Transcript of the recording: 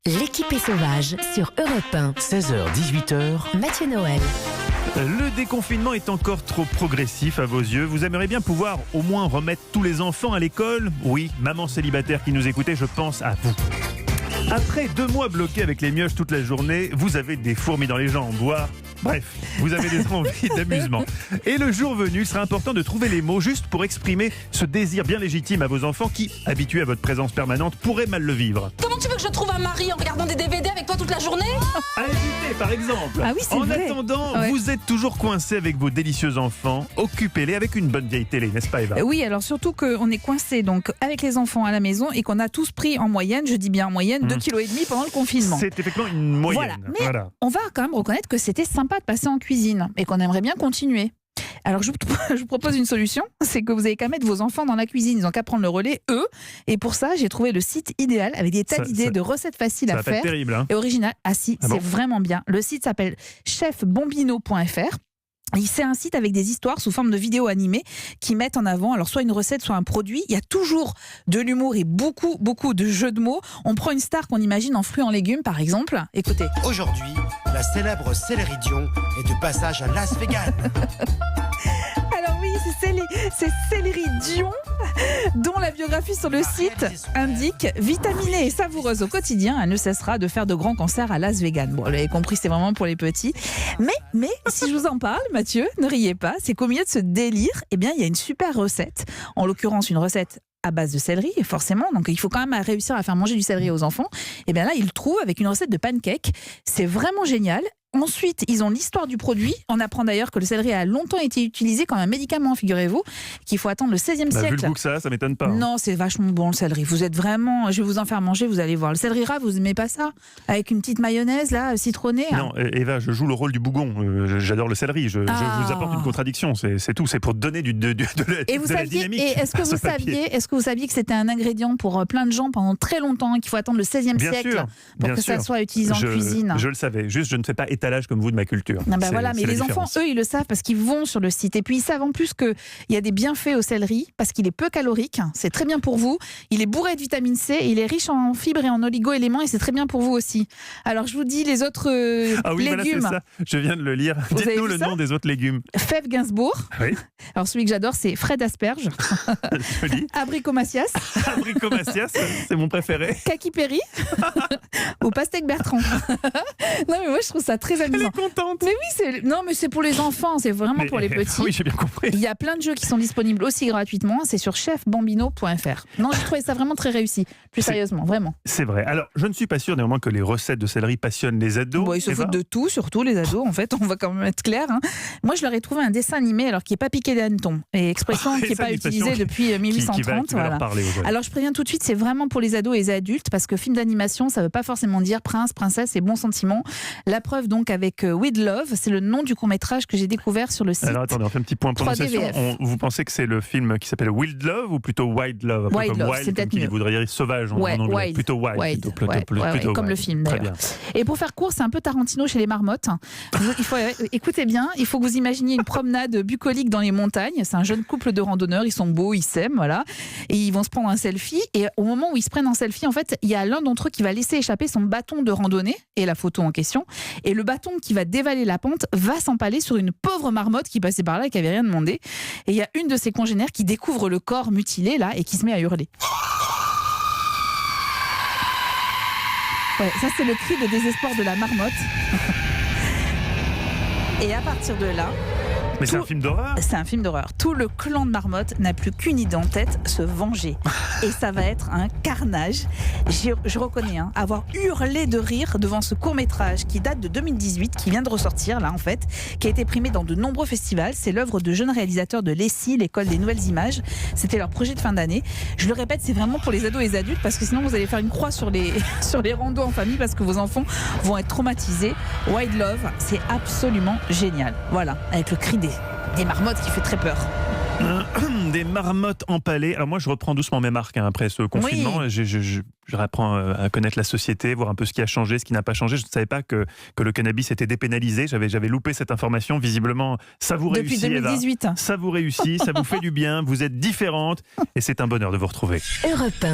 L'équipe est sauvage sur Europe 1. 16h-18h. Mathieu Noël. Le déconfinement est encore trop progressif à vos yeux. Vous aimeriez bien pouvoir au moins remettre tous les enfants à l'école ? Oui, maman célibataire qui nous écoutez, je pense à vous. Après 2 mois bloqués avec les mioches toute la journée, vous avez des fourmis dans les jambes, voire... Bref, vous avez des envies d'amusement. Et le jour venu, il sera important de trouver les mots juste pour exprimer ce désir bien légitime à vos enfants qui, habitués à votre présence permanente, pourraient mal le vivre. Comment tu veux que je trouve un mari en regardant des DVD avec toi toute la journée ? À éviter, par exemple. Ah oui, c'est en vrai. attendant, Ouais. vous êtes toujours coincé avec vos délicieux enfants. Occupez-les avec une bonne vieille télé, n'est-ce pas Eva ? Oui, alors surtout qu'on est coincé donc avec les enfants à la maison et qu'on a tous pris en moyenne, je dis bien en moyenne, 2,5 kg pendant le confinement. C'est effectivement une moyenne. Voilà. Mais on va quand même reconnaître que c'était sympa de passer en cuisine et qu'on aimerait bien continuer. Alors je vous propose une solution, c'est que vous avez qu'à mettre vos enfants dans la cuisine, ils n'ont qu'à prendre le relais, eux. Et pour ça, j'ai trouvé le site idéal avec des tas d'idées de recettes faciles Ça à va pas être faire terrible, hein. et originales. Ah si, Ah c'est bon vraiment bien. Le site s'appelle chefbombino.fr. C'est un site avec des histoires sous forme de vidéos animées qui mettent en avant alors soit une recette, soit un produit. Il y a toujours de l'humour et beaucoup de jeux de mots. On prend une star qu'on imagine en fruits et en légumes, par exemple. Écoutez. Aujourd'hui, la célèbre Céleri Dion est de passage à Las Vegas. Alors oui, c'est Céleri Dion, dont la biographie sur le site indique vitaminée et savoureuse au quotidien, elle ne cessera de faire de grands concerts à Las Vegas. Bon, vous l'avez compris, c'est vraiment pour les petits. Mais si je vous en parle, Mathieu, ne riez pas, c'est qu'au milieu de ce délire, eh bien, il y a une super recette. En l'occurrence, une recette à base de céleri, forcément. Donc, il faut quand même réussir à faire manger du céleri aux enfants. Et bien là, ils le trouvent avec une recette de pancake. C'est vraiment génial. Ensuite, ils ont l'histoire du produit. On apprend d'ailleurs que le céleri a longtemps été utilisé comme un médicament, figurez-vous, qu'il faut attendre le 16e Vu siècle. le goût que ça m'étonne pas. Non, c'est vachement bon le céleri. Vous êtes vraiment... Je vais vous en faire manger, vous allez voir. Le céleri rave, vous aimez pas ça ? Avec une petite mayonnaise, là, citronnée. Non, Eva, je joue le rôle du bougon. J'adore le céleri. Je vous apporte une contradiction. C'est tout. C'est pour donner de la dynamique. Et est-ce que vous saviez que c'était un ingrédient pour plein de gens pendant très longtemps, qu'il faut attendre le 16e siècle pour que ça soit utilisé en cuisine ? Je le savais. Juste, je ne fais pas étalage comme vous de ma culture. Ah bah voilà, mais les enfants, eux, ils le savent parce qu'ils vont sur le site. Et puis, ils savent en plus qu'il y a des bienfaits au céleri parce qu'il est peu calorique. C'est très bien pour vous. Il est bourré de vitamine C. Il est riche en fibres et en oligo-éléments et c'est très bien pour vous aussi. Alors, je vous dis les autres légumes. Voilà, c'est ça. Je viens de le lire. Vous avez Dites-nous vu le ça ? nom des autres légumes. Fève Gainsbourg. Oui. Alors, celui que j'adore, c'est Fred Asperge. Joli. Abricot Macias. Abricot Macias, c'est mon préféré. Kaki Perry. Ou Pastèque Bertrand. Non, mais moi, je trouve ça très Elle amusant. est contente. Mais oui, mais c'est pour les enfants, c'est vraiment pour les petits. Oui, j'ai bien compris. Il y a plein de jeux qui sont disponibles aussi gratuitement, c'est sur chefbambino.fr. Non, j'ai trouvé ça vraiment très réussi, plus sérieusement, vraiment. C'est vrai. Alors, je ne suis pas sûr néanmoins que les recettes de céleri passionnent les ados. Bon, ils se Eva. foutent de tout, surtout les ados, en fait, on va quand même être clair. Hein. Moi, je leur ai trouvé un dessin animé, alors qui n'est pas piqué des hannetons, et expression qui n'est pas utilisée depuis 1830. Qui va leur parler aux jeunes. Alors, je préviens tout de suite, c'est vraiment pour les ados et les adultes, parce que film d'animation, ça ne veut pas forcément dire prince, princesse et bons sentiments. La preuve, donc, avec With Love, c'est le nom du court-métrage que j'ai découvert sur le site. Alors attendez, on fait un petit point de prononciation. 3DVF. Vous pensez que c'est le film qui s'appelle Wild Love ou plutôt Wild Love? Wild comme Love, wild, c'est peut-être comme mieux. Vous voudriez dire sauvage en anglais. Wild. Plutôt wild. Wild. Plutôt Comme wild. le film Très d'ailleurs. bien. Et pour faire court, c'est un peu Tarantino chez les marmottes. Écoutez bien, il faut que vous imaginiez une promenade bucolique dans les montagnes. C'est un jeune couple de randonneurs, ils sont beaux, ils s'aiment, voilà. Et ils vont se prendre un selfie. Et au moment où ils se prennent en selfie, en fait, il y a l'un d'entre eux qui va laisser échapper son bâton de randonnée et la photo en question. Et le bâton qui va dévaler la pente va s'empaler sur une pauvre marmotte qui passait par là et qui n'avait rien demandé. Et il y a une de ses congénères qui découvre le corps mutilé là et qui se met à hurler. Ouais, ça c'est le cri de désespoir de la marmotte. Et à partir de là... Mais c'est un film d'horreur. C'est un film d'horreur. Tout le clan de marmottes n'a plus qu'une idée en tête, se venger. Et ça va être un carnage. Je reconnais avoir hurlé de rire devant ce court-métrage qui date de 2018, qui vient de ressortir là en fait, qui a été primé dans de nombreux festivals. C'est l'œuvre de jeunes réalisateurs de l'ESSI, l'école des nouvelles images. C'était leur projet de fin d'année. Je le répète, c'est vraiment pour les ados et les adultes parce que sinon vous allez faire une croix sur les randos en famille parce que vos enfants vont être traumatisés. Wild Love, c'est absolument génial. Voilà, avec le cri des marmottes qui fait très peur. Des marmottes empalées. Alors moi, je reprends doucement mes marques après ce confinement. Oui. Je réapprends à connaître la société, voir un peu ce qui a changé, ce qui n'a pas changé. Je ne savais pas que le cannabis était dépénalisé. J'avais loupé cette information. Visiblement, ça vous réussit, depuis 2018. Eva. Ça vous réussit, ça vous fait du bien. Vous êtes différente et c'est un bonheur de vous retrouver. Europe 1.